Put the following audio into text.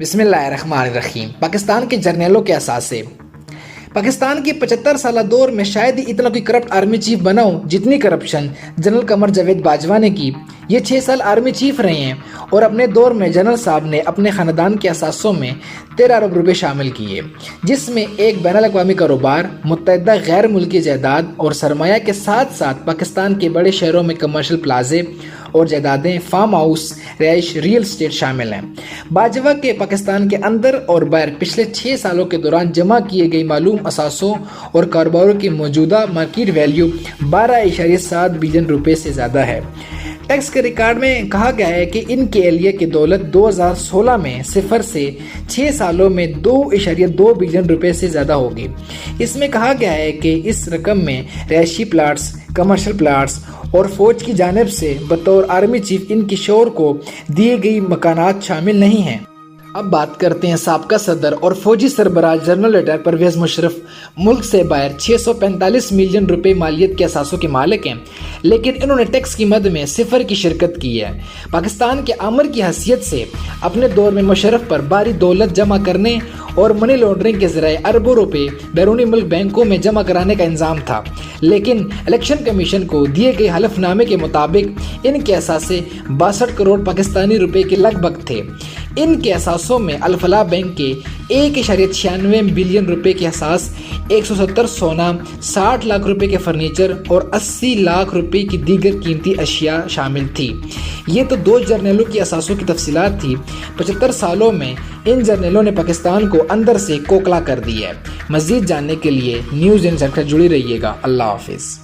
بسم اللہ الرحمن الرحیم۔ پاکستان کے جرنیلوں کے اثاثے۔ پاکستان کے 75 سالہ دور میں شاید ہی اتنا کوئی کرپٹ آرمی چیف بنا ہو جتنی کرپشن جنرل قمر جاوید باجوہ نے کی۔ یہ 6 سال آرمی چیف رہے ہیں اور اپنے دور میں جنرل صاحب نے اپنے خاندان کے اثاثوں میں 13 ارب روپے شامل کیے، جس میں ایک بین الاقوامی کاروبار، متعددہ غیر ملکی جائیداد اور سرمایہ کے ساتھ ساتھ پاکستان کے بڑے شہروں میں کمرشل پلازے اور جائیدادیں، فارم ہاؤس، رہائش، ریل اسٹیٹ شامل ہیں۔ باجوہ کے پاکستان کے اندر اور باہر پچھلے 6 سالوں کے دوران جمع کیے گئے معلوم اثاثوں اور کاروباروں کی موجودہ مارکیٹ ویلیو 12.7 بلین روپے سے زیادہ ہے۔ ٹیکس کے ریکارڈ میں کہا گیا ہے کہ ان کے اہلیہ کی دولت 2016 میں 0 سے 6 سالوں میں 2.2 بلین روپے سے زیادہ ہوگی۔ اس میں کہا گیا ہے کہ اس رقم میں رہائشی پلاٹس، کمرشل پلاٹس اور فوج کی جانب سے بطور آرمی چیف ان کی شور کو دیے گئی مکانات شامل نہیں ہیں۔ اب بات کرتے ہیں سابقہ صدر اور فوجی سربراہ جنرل ریٹائر پرویز مشرف۔ ملک سے باہر 645 ملین روپے مالیت کے اثاثوں کے مالک ہیں، لیکن انہوں نے ٹیکس کی مد میں 0 کی شرکت کی ہے۔ پاکستان کے آمر کی حیثیت سے اپنے دور میں مشرف پر بھاری دولت جمع کرنے اور منی لانڈرنگ کے ذریعے اربوں روپے بیرونی ملک بینکوں میں جمع کرانے کا الزام تھا، لیکن الیکشن کمیشن کو دیے گئے حلف نامے کے مطابق ان کے اثاثے 62 کروڑ پاکستانی روپے کے لگ بھگ تھے۔ ان کے اثاثوں میں الفلاح بینک کے 1.96 بلین روپے کے اثاث، 170 سونا، 60 لاکھ روپے کے فرنیچر اور 80 لاکھ روپے کی دیگر قیمتی اشیاء شامل تھی۔ یہ تو 2 جرنیلوں کی اثاثوں کی تفصیلات تھی۔ 75 سالوں میں ان جرنیلوں نے پاکستان کو اندر سے کوکلا کر دی ہے۔ مزید جاننے کے لیے نیوز ان سے جڑی رہیے گا۔ اللہ حافظ۔